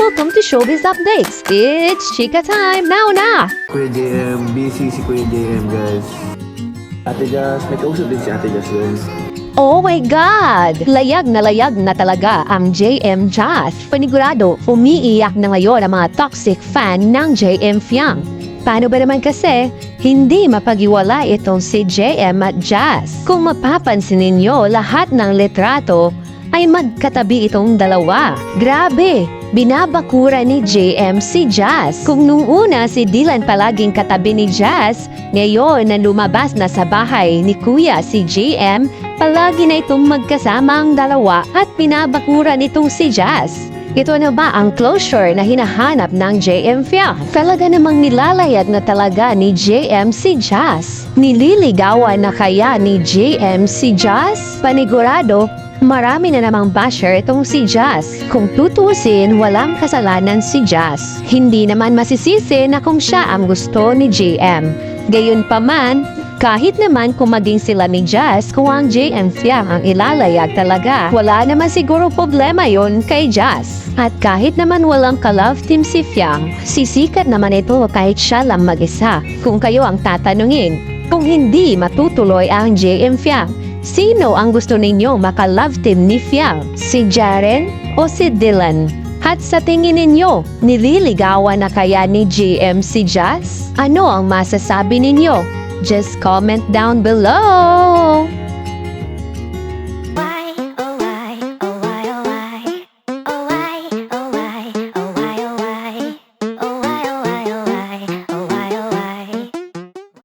welcome to Showbiz Updates. It's Chika time, now na! Kuya JM, busy si Kuya JM, guys. Ate Jazz, may kausap din si Ate Jazz, guys. Oh my God! Layag na talaga ang JM Jazz. Panigurado, umiiyak na ngayon ang mga toxic fan ng JM Fiang. Paano ba naman kasi, hindi mapag-iwalay itong si JM at Jazz. Kung mapapansin ninyo, lahat ng litrato ay magkatabi itong dalawa. Grabe! Binabakura ni JM si Jazz. Kung nung una si Dylan palaging katabi ni Jazz, ngayon na lumabas na sa bahay ni Kuya si JM, palagi na itong magkasama ang dalawa at binabakura nitong si Jazz. Ito na ba ang closure na hinahanap ng JM Fiang? Talaga namang nilalayag na talaga ni JM si Jazz. Nililigawan na kaya ni JM si Jazz? Panigurado, marami na namang basher itong si Jazz. Kung tutusin, walang kasalanan si Jazz. Hindi naman masisisi na kung siya ang gusto ni JM. Gayunpaman, kahit naman kung maging sila ni Jazz, kung ang JM Fiang ang ilalayag talaga, wala naman siguro problema yon kay Jazz. At kahit naman walang ka-love team si Fiang, sisikat naman ito kahit siya lang mag-isa. Kung kayo ang tatanungin, kung hindi matutuloy ang JM Fiang, sino ang gusto ninyo maka-love team ni Fiang? Si Jaren o si Dylan? At sa tingin ninyo, nililigawan na kaya ni JM si Jazz? Ano ang masasabi ninyo? Just comment down below!